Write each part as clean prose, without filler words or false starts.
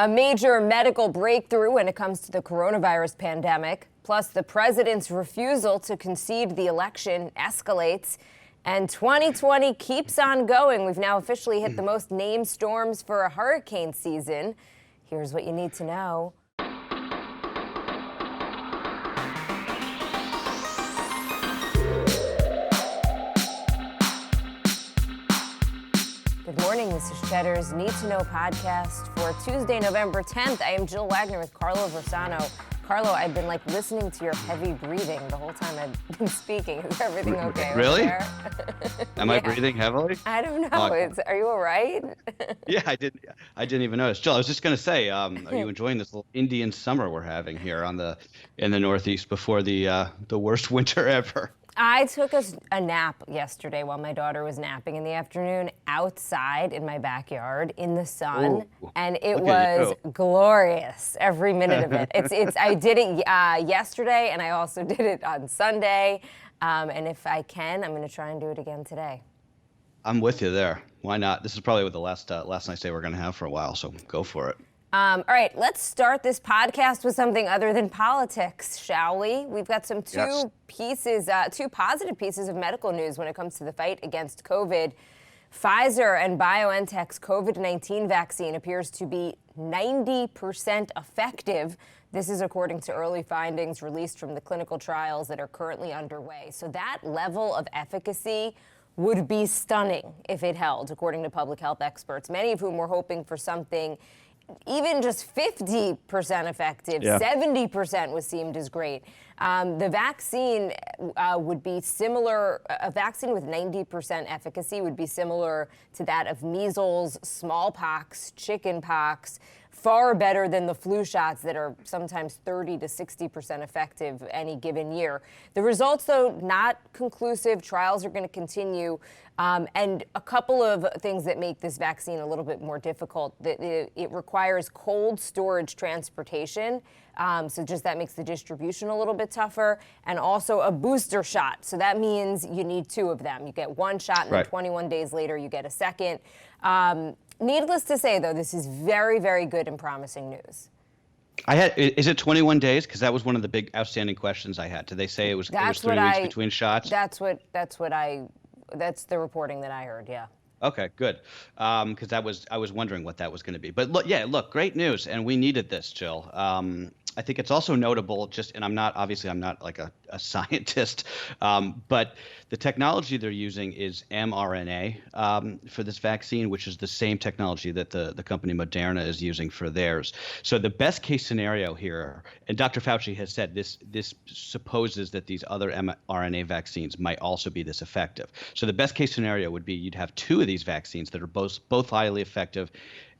A major medical breakthrough when it comes to the coronavirus pandemic, plus the president's refusal to concede the election escalates, and 2020 keeps on going. We've now officially hit the most named storms for a hurricane season. Here's what you need to know. Good morning, this is Cheddar's Need2Know podcast for Tuesday, November 10th. I am Jill Wagner with Carlo Versano. Carlo, I've been listening to your heavy breathing the whole time I've been speaking. Is everything okay? Really? Over there? Am I breathing heavily? I don't know. Are you all right? Yeah, I didn't even notice. Jill, I was just going to say, are you enjoying this little Indian summer we're having here in the Northeast before the worst winter ever? I took a nap yesterday while my daughter was napping in the afternoon outside in my backyard in the sun. Ooh, and it was glorious, every minute of it. I did it yesterday, and I also did it on Sunday. And if I can, I'm going to try and do it again today. I'm with you there. Why not? This is probably the last nice day we're going to have for a while, so go for it. All right, let's start this podcast with something other than politics, shall we? We've got two positive pieces of medical news when it comes to the fight against COVID. Pfizer and BioNTech's COVID-19 vaccine appears to be 90% effective. This is according to early findings released from the clinical trials that are currently underway. So that level of efficacy would be stunning if it held, according to public health experts, many of whom were hoping for something even just 50% effective, 70% was seemed as great. The vaccine would be similar, a vaccine with 90% efficacy would be similar to that of measles, smallpox, chickenpox, far better than the flu shots that are sometimes 30 to 60% effective any given year. The results, though, not conclusive. Trials are going to continue. And a couple of things that make this vaccine a little bit more difficult. It requires cold storage transportation. So just that makes the distribution a little bit tougher. And also a booster shot. So that means you need two of them. You get one shot, and then 21 days later you get a second. Needless to say, though, this is very, very good and promising news. Is it 21 days? Because that was one of the big outstanding questions I had. Did they say it was 3 weeks between shots? That's the reporting that I heard, yeah. Okay, good. Because I was wondering what that was going to be. But look, great news, and we needed this, Jill. I think it's also notable, and I'm not like a scientist, but the technology they're using is mRNA for this vaccine, which is the same technology that the company Moderna is using for theirs. So the best case scenario here, and Dr. Fauci has said this supposes that these other mRNA vaccines might also be this effective. So the best case scenario would be you'd have two of these vaccines that are both highly effective,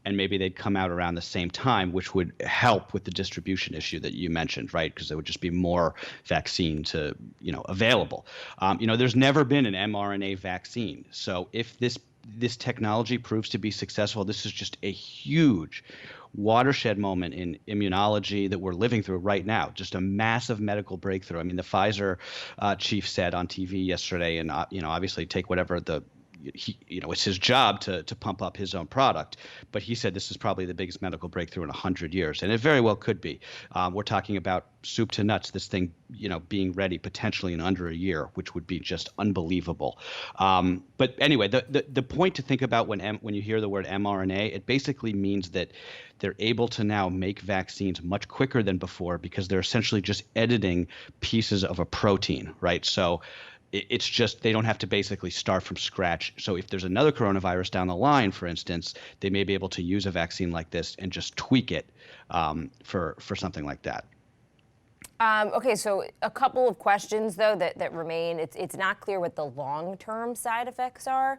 and maybe they'd come out around the same time, which would help with the distribution issue that you mentioned, right? Because there would just be more vaccine available. There's never been an mRNA vaccine. So if this technology proves to be successful, this is just a huge watershed moment in immunology that we're living through right now. Just a massive medical breakthrough. I mean, the Pfizer chief said on TV yesterday, and obviously take whatever it's his job to pump up his own product, but he said this is probably the biggest medical breakthrough in 100 years, and it very well could be. We're talking about soup to nuts, this thing, being ready potentially in under a year, which would be just unbelievable. But anyway, the point to think about when you hear the word mRNA, it basically means that they're able to now make vaccines much quicker than before because they're essentially just editing pieces of a protein, right? So it's just they don't have to basically start from scratch. So if there's another coronavirus down the line, for instance, they may be able to use a vaccine like this and just tweak it for something like that. Okay, so a couple of questions, though, that remain. It's not clear what the long-term side effects are.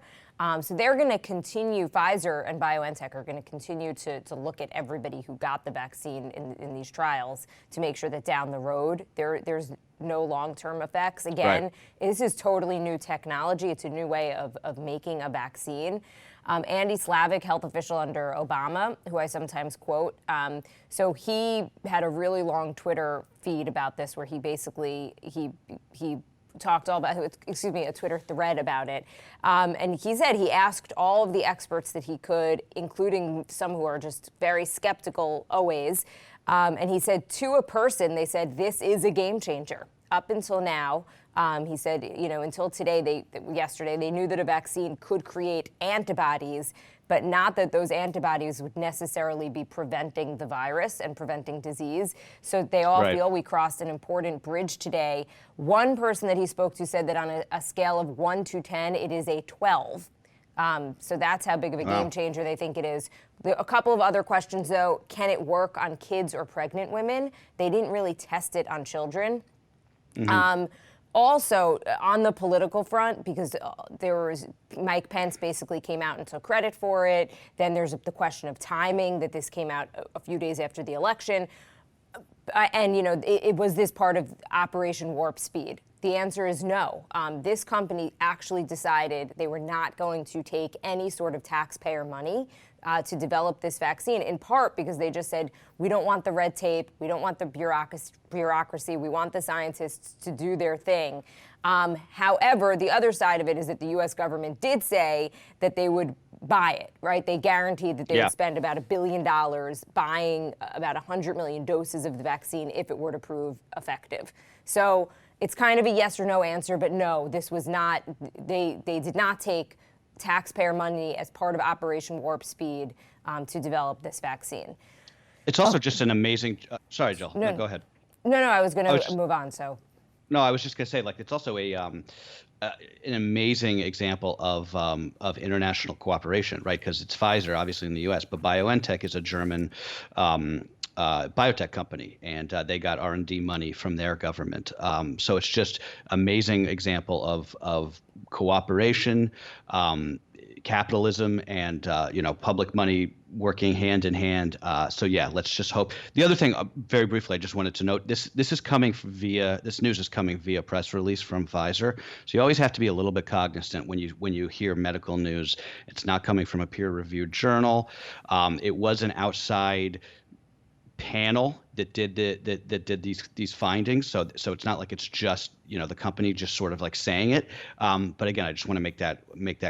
So they're going to continue, Pfizer and BioNTech are going to continue to look at everybody who got the vaccine in these trials to make sure that down the road there's no long-term effects. Again, This is totally new technology. It's a new way of making a vaccine. Andy Slavic, health official under Obama, who I sometimes quote. So he had a really long Twitter feed about this where he basically he talked all about, a Twitter thread about it. And he said he asked all of the experts that he could, including some who are just very skeptical always. And he said to a person, they said, this is a game changer. Up until now, he said, until today, yesterday, they knew that a vaccine could create antibodies, but not that those antibodies would necessarily be preventing the virus and preventing disease. So they all feel we crossed an important bridge today. One person that he spoke to said that on a scale of 1 to 10, it is a 12. So that's how big of a game changer they think it is. A couple of other questions, though. Can it work on kids or pregnant women? They didn't really test it on children. Also, on the political front, because Mike Pence basically came out and took credit for it. Then there's the question of timing, that this came out a few days after the election. And, was this part of Operation Warp Speed? The answer is no. This company actually decided they were not going to take any sort of taxpayer money to develop this vaccine, in part because they just said, we don't want the red tape, we don't want the bureaucracy, we want the scientists to do their thing. However, the other side of it is that the U.S. government did say that they would buy it, right? They guaranteed that they would spend about $1 billion buying about 100 million doses of the vaccine if it were to prove effective. So it's kind of a yes or no answer, but no, this was not, they did not take taxpayer money as part of Operation Warp Speed to develop this vaccine. It's also just an amazing, sorry, Jill, no, go ahead. No, I was going to move on, so. No, I was just going to say, it's also an amazing example of international cooperation, right? Because it's Pfizer, obviously in the U.S., but BioNTech is a German biotech company, and they got R&D money from their government. So it's just amazing example of cooperation, capitalism, and public money working hand in hand. So yeah, let's just hope. The other thing, very briefly, I just wanted to note this is coming this news is coming via press release from Pfizer. So you always have to be a little bit cognizant when you hear medical news. It's not coming from a peer-reviewed journal. It was an outside panel that did these findings, so it's not like it's just the company just sort of saying it, but again, I just want to make that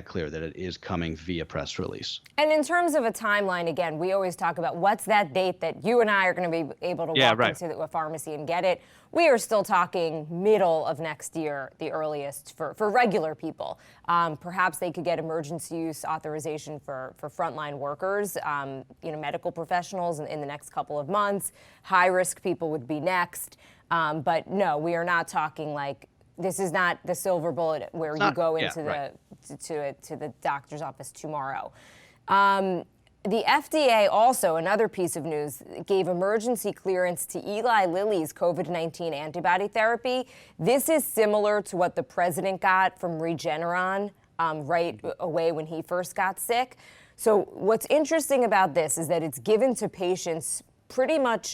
clear that it is coming via press release. And in terms of a timeline, again, we always talk about what's that date that you and I are going to be able to walk into a pharmacy and get it. We are still talking middle of next year, the earliest for regular people. Perhaps they could get emergency use authorization for frontline workers, medical professionals in the next couple of months. High-risk people would be next. But no, we are not talking this is not the silver bullet where you go into to the doctor's office tomorrow. The FDA also, another piece of news, gave emergency clearance to Eli Lilly's COVID-19 antibody therapy. This is similar to what the president got from Regeneron right away when he first got sick. So what's interesting about this is that it's given to patients pretty much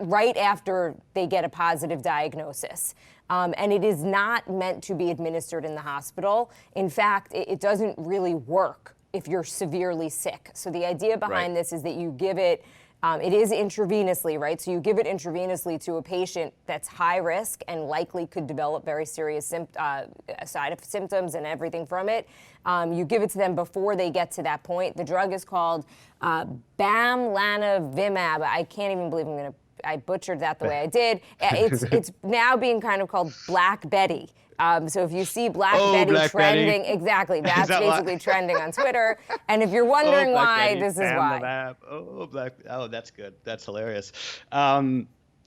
right after they get a positive diagnosis. And it is not meant to be administered in the hospital. In fact, it doesn't really work if you're severely sick. So the idea behind this is that you give it, it is intravenously, right? So you give it intravenously to a patient that's high risk and likely could develop very serious side symptoms and everything from it. You give it to them before they get to that point. The drug is called bamlanivimab. I can't even believe I butchered that the way I did. It's now being kind of called Black Betty. So if you see Black Betty trending, exactly, that's basically trending on Twitter. And if you're wondering why, this is why. That's good. That's hilarious.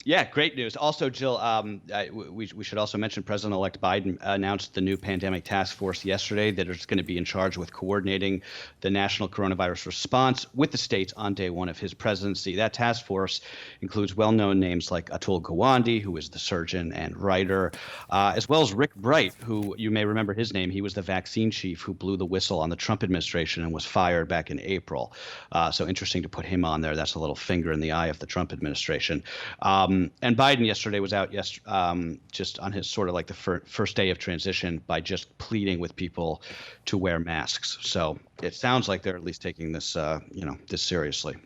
Yeah, great news. Also, Jill, we should also mention President-elect Biden announced the new pandemic task force yesterday that is going to be in charge with coordinating the national coronavirus response with the states on day one of his presidency. That task force includes well-known names like Atul Gawande, who is the surgeon and writer, as well as Rick Bright, who you may remember his name. He was the vaccine chief who blew the whistle on the Trump administration and was fired back in April. So interesting to put him on there. That's a little finger in the eye of the Trump administration. And Biden yesterday was out just on his sort of the first day of transition by just pleading with people to wear masks. So it sounds like they're at least taking this, this seriously.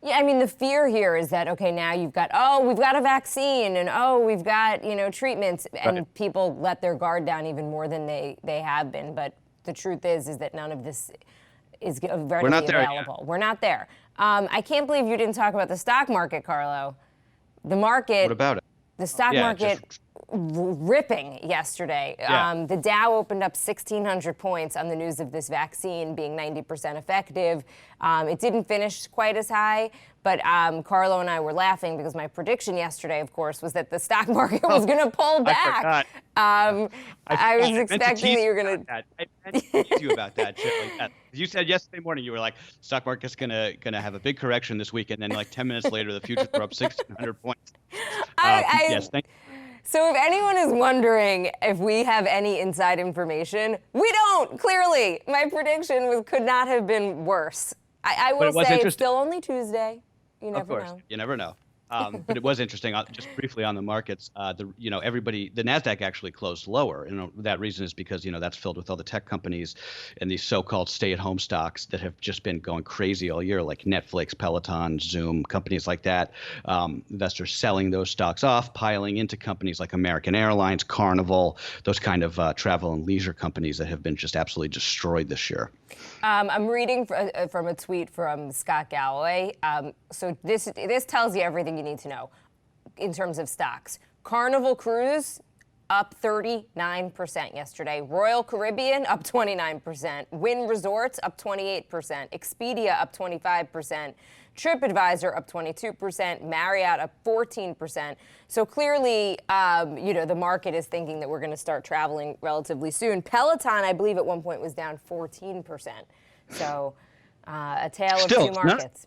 Yeah, I mean, the fear here is that, okay, now you've got, we've got a vaccine and, we've got, treatments, and Right. people let their guard down even more than they have been. But the truth is that none of this is We're readily not there yet. available. We're not there. I can't believe you didn't talk about the stock market, Carlo. The market. What about it? The stock Yeah, market ripping yesterday. Yeah. The Dow opened up 1,600 points on the news of this vaccine being 90% effective. It didn't finish quite as high, but Carlo and I were laughing because my prediction yesterday, of course, was that the stock market was going to pull back. I was expecting that you were going to. I meant to tease you about that shit like that. You said yesterday morning you were like, stock market's gonna have a big correction this week, and then like 10 minutes later the futures were up 1,600 points. Yes, thank you. So if anyone is wondering if we have any inside information, we don't, clearly. My prediction could not have been worse. I will say it's still only Tuesday. You never know. You never know. But it was interesting. Just briefly on the markets, everybody, the Nasdaq actually closed lower. That reason is because that's filled with all the tech companies and these so-called stay-at-home stocks that have just been going crazy all year, like Netflix, Peloton, Zoom, companies like that. Investors selling those stocks off, piling into companies like American Airlines, Carnival, those kind of travel and leisure companies that have been just absolutely destroyed this year. I'm reading from a tweet from Scott Galloway. So this tells you everything you need to know in terms of stocks. Carnival Cruise up 39% yesterday. Royal Caribbean up 29%. Wynn Resorts up 28%. Expedia up 25%. TripAdvisor up 22%. Marriott up 14%. So clearly, the market is thinking that we're going to start traveling relatively soon. Peloton, I believe, at one point was down 14%. So a tale of two markets.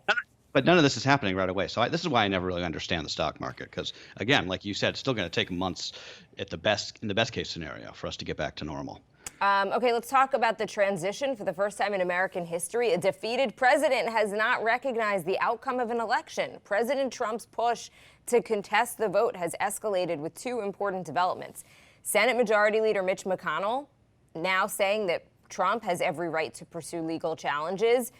But none of this is happening right away. So this is why I never really understand the stock market, because again, like you said, it's still going to take months in the best case scenario for us to get back to normal. Okay, let's talk about the transition. For the first time in American history, a defeated president has not recognized the outcome of an election. President Trump's push to contest the vote has escalated with two important developments. Senate Majority Leader Mitch McConnell now saying that Trump has every right to pursue legal challenges,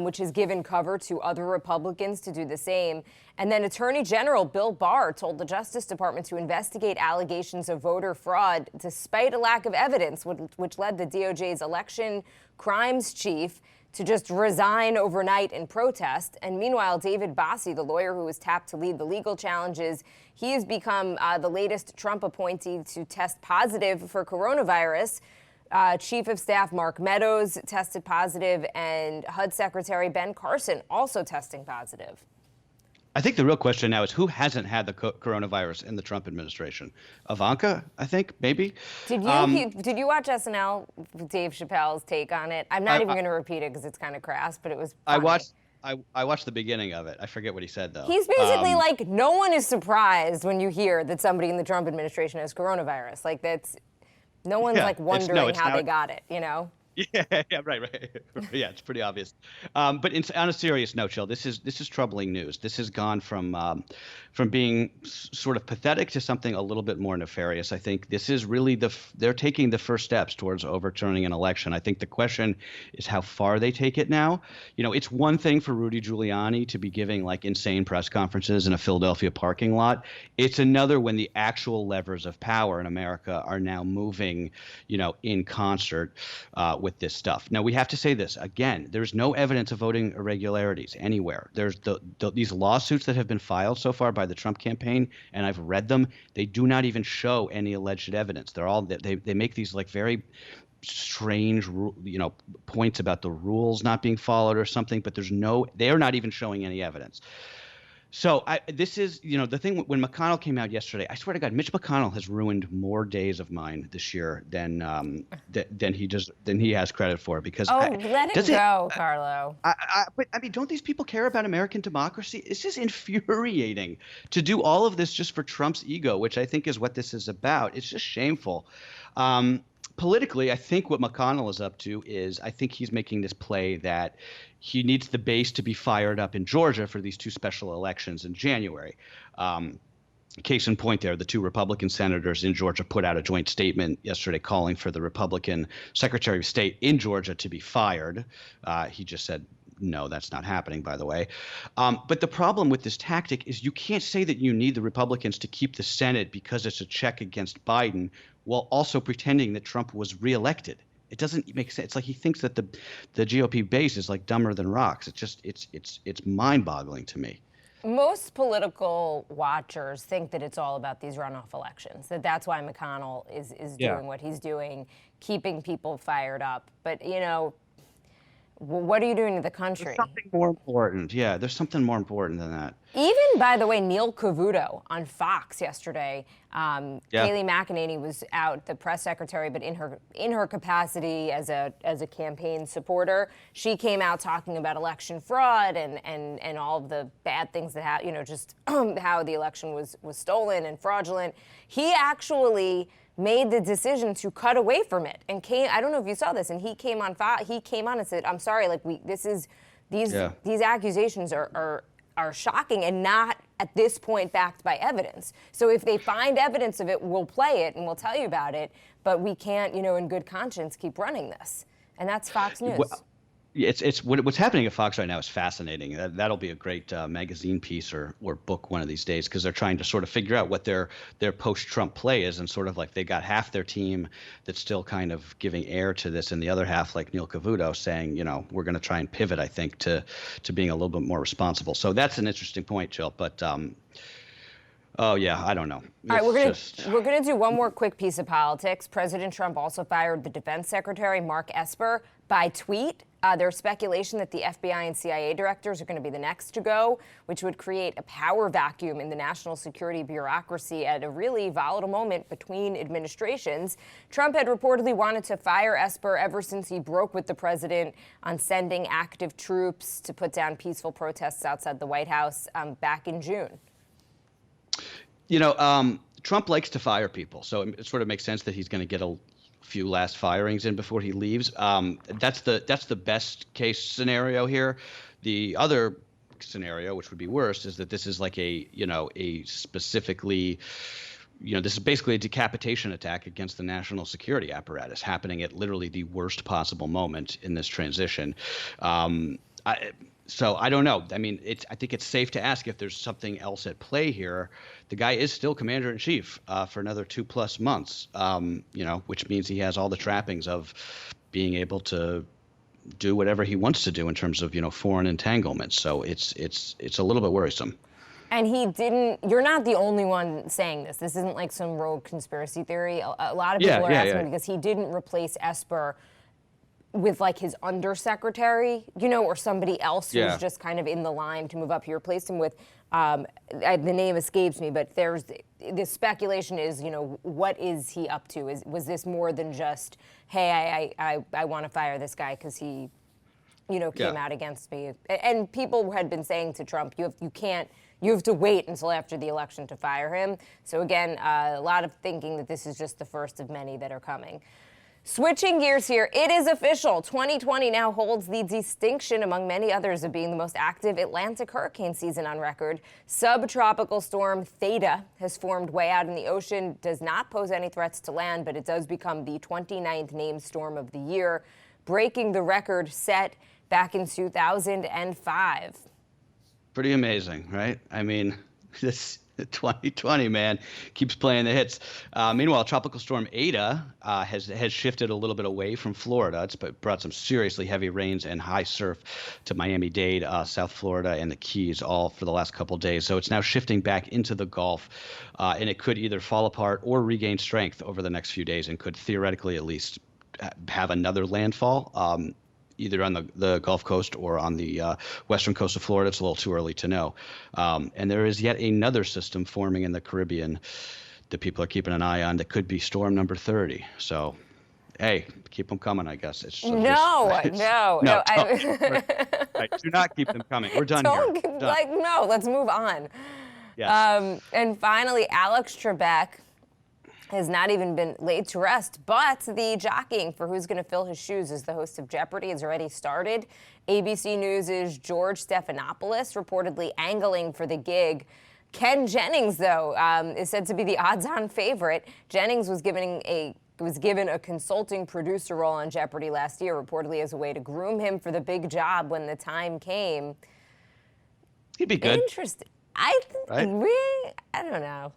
which has given cover to other Republicans to do the same. And then Attorney General Bill Barr told the Justice Department to investigate allegations of voter fraud despite a lack of evidence, which led the DOJ's election crimes chief to just resign overnight in protest. And meanwhile, David Bossie, the lawyer who was tapped to lead the legal challenges, he has become the latest Trump appointee to test positive for coronavirus. Chief of Staff Mark Meadows tested positive, and HUD Secretary Ben Carson also testing positive. I think the real question now is who hasn't had the coronavirus in the Trump administration? Ivanka, I think, maybe. Did you watch SNL, Dave Chappelle's take on it? I'm not even going to repeat it because it's kind of crass, but it was funny. I watched the beginning of it. I forget what he said, though. He's basically like, no one is surprised when you hear that somebody in the Trump administration has coronavirus. Like, that's... No one's wondering how they got it, Yeah, right. Yeah, it's pretty obvious. But on a serious note, Jill, this is troubling news. This has gone from being sort of pathetic to something a little bit more nefarious. I think this is really they're taking the first steps towards overturning an election. I think the question is how far they take it now. It's one thing for Rudy Giuliani to be giving like insane press conferences in a Philadelphia parking lot. It's another when the actual levers of power in America are now moving, in concert with this stuff. Now, we have to say this again. There's no evidence of voting irregularities anywhere. There's these lawsuits that have been filed so far by the Trump campaign, and I've read them. They do not even show any alleged evidence. They're all they make these like very strange, points about the rules not being followed or something, but they are not even showing any evidence. So this is, the thing when McConnell came out yesterday, I swear to God, Mitch McConnell has ruined more days of mine this year than he has credit for, because let it go, Carlo. But I mean, don't these people care about American democracy? It's just infuriating to do all of this just for Trump's ego, which I think is what this is about. It's just shameful. Politically, I think what McConnell is up to is I think he's making this play that he needs the base to be fired up in Georgia for these two special elections in January. Case in point there, the two Republican senators in Georgia put out a joint statement yesterday calling for the Republican Secretary of State in Georgia to be fired. He just said no, that's not happening, by the way. But the problem with this tactic is you can't say that you need the Republicans to keep the Senate because it's a check against Biden while also pretending that Trump was reelected. It doesn't make sense. It's like he thinks that the GOP base is like dumber than rocks. It's mind-boggling to me. Most political watchers think that it's all about these runoff elections, that's why McConnell is doing what he's doing, keeping people fired up. But, you know, what are you doing to the country? There's something more important. Yeah, there's something more important than that. Even, by the way, Neil Cavuto on Fox yesterday, Kayleigh McEnany was out, the press secretary, but in her capacity as a campaign supporter, she came out talking about election fraud and all of the bad things that just how the election was stolen and fraudulent. He actually made the decision to cut away from it and I don't know if you saw this, and he came on and said, I'm sorry, like these accusations are shocking and not at this point backed by evidence. So if they find evidence of it, we'll play it and we'll tell you about it, but we can't, in good conscience keep running this. And that's Fox News. Well, it's what's happening at Fox right now is fascinating. That'll be a great magazine piece or book one of these days, because they're trying to sort of figure out what their post-Trump play is, and sort of like they got half their team that's still kind of giving air to this, and the other half, like Neil Cavuto, saying, we're going to try and pivot, I think, to being a little bit more responsible. So that's an interesting point, Jill. But oh yeah, I don't know. All right, we're gonna do one more quick piece of politics. President Trump also fired the Defense Secretary Mark Esper by tweet. There's speculation that the FBI and CIA directors are going to be the next to go, which would create a power vacuum in the national security bureaucracy at a really volatile moment between administrations. Trump had reportedly wanted to fire Esper ever since he broke with the president on sending active troops to put down peaceful protests outside the White House back in June. Trump likes to fire people, so it sort of makes sense that he's going to get a few last firings in before he leaves. That's the best case scenario here. The other scenario, which would be worse, is that this is like a specifically, this is basically a decapitation attack against the national security apparatus happening at literally the worst possible moment in this transition. So I don't know. I mean, I think it's safe to ask if there's something else at play here. The guy is still commander in chief for another 2+ months, which means he has all the trappings of being able to do whatever he wants to do in terms of, foreign entanglements. So it's a little bit worrisome. And you're not the only one saying this. This isn't like some rogue conspiracy theory. A lot of people are asking because he didn't replace Esper with like his undersecretary, or somebody else who's just kind of in the line to move up. He replaced him with, the name escapes me, but the speculation is, what is he up to? Was this more than just, hey, I want to fire this guy because he, came out against me? And people had been saying to Trump, you have to wait until after the election to fire him. So again, a lot of thinking that this is just the first of many that are coming. Switching gears here, it is official. 2020 now holds the distinction, among many others, of being the most active Atlantic hurricane season on record. Subtropical storm Theta has formed way out in the ocean, does not pose any threats to land, but it does become the 29th named storm of the year, breaking the record set back in 2005. Pretty amazing, right? I mean, this 2020, man, keeps playing the hits. Meanwhile, Tropical Storm Eta has shifted a little bit away from Florida. It's brought some seriously heavy rains and high surf to Miami-Dade, South Florida, and the Keys all for the last couple of days. So it's now shifting back into the Gulf, and it could either fall apart or regain strength over the next few days and could theoretically at least have another landfall. Either on the Gulf Coast or on the western coast of Florida. It's a little too early to know. And there is yet another system forming in the Caribbean that people are keeping an eye on that could be storm number 30. So, hey, keep them coming, I guess. No. Right, do not keep them coming. We're done here. No, let's move on. Yes. And finally, Alex Trebek has not even been laid to rest, but the jockeying for who's going to fill his shoes as the host of Jeopardy has already started. ABC News' George Stephanopoulos reportedly angling for the gig. Ken Jennings, though, is said to be the odds-on favorite. Jennings was giving a was given a consulting producer role on Jeopardy last year, reportedly as a way to groom him for the big job when the time came. He'd be good. Interesting. Right? Really? I don't know.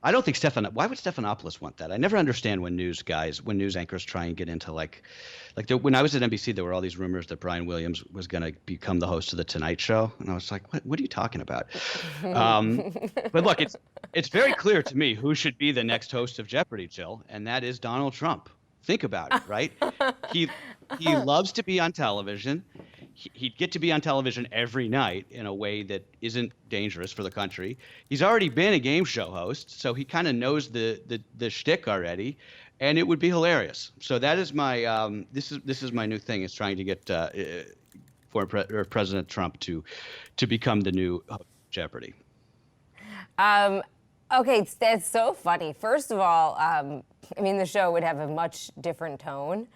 I don't think why would Stephanopoulos want that? I never understand when news anchors try and get into when I was at NBC, there were all these rumors that Brian Williams was going to become the host of the Tonight Show. And I was like, what are you talking about? But look, it's very clear to me who should be the next host of Jeopardy, Jill, and that is Donald Trump. Think about it, right? He loves to be on television. He'd get to be on television every night in a way that isn't dangerous for the country. He's already been a game show host, so he kind of knows the shtick already, and it would be hilarious. So that is my this is my new thing, is trying to get President Trump to become the new host of Jeopardy. Okay, that's so funny. First of all, I mean, the show would have a much different tone.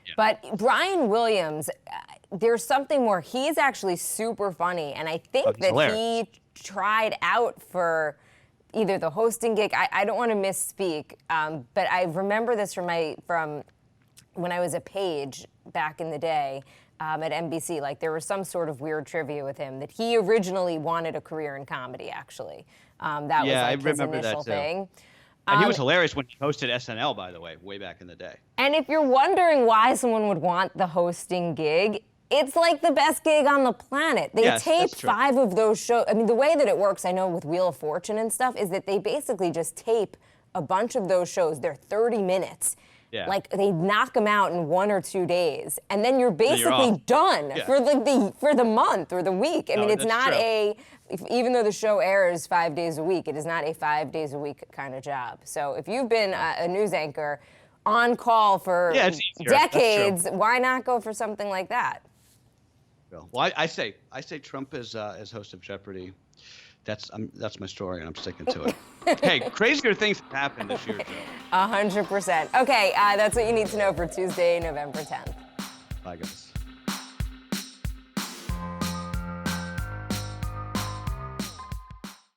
Yeah. But Brian Williams, there's something more. He's actually super funny, and I think that he tried out for either the hosting gig. I don't want to misspeak, but I remember this from when I was a page back in the day at NBC. Like, there was some sort of weird trivia with him that he originally wanted a career in comedy, actually. That was like his initial thing. And he was hilarious when he hosted SNL, by the way, way back in the day. And if you're wondering why someone would want the hosting gig, it's like the best gig on the planet. They tape 5 of those shows. I mean, the way that it works, I know with Wheel of Fortune and stuff, is that they basically just tape a bunch of those shows. They're 30 minutes. Yeah. Like, they knock them out in 1 or 2 days, and then you're basically done for the month or the week. I mean, it's not even though the show airs 5 days a week, it is not a 5 days a week kind of job. So if you've been a news anchor on call for decades, why not go for something like that? Well, I say Trump as host of Jeopardy. That's my story, and I'm sticking to it. Hey, crazier things have happened this year, Joe. 100%. Okay, that's what you need to know for Tuesday, November 10th. Bye, guys.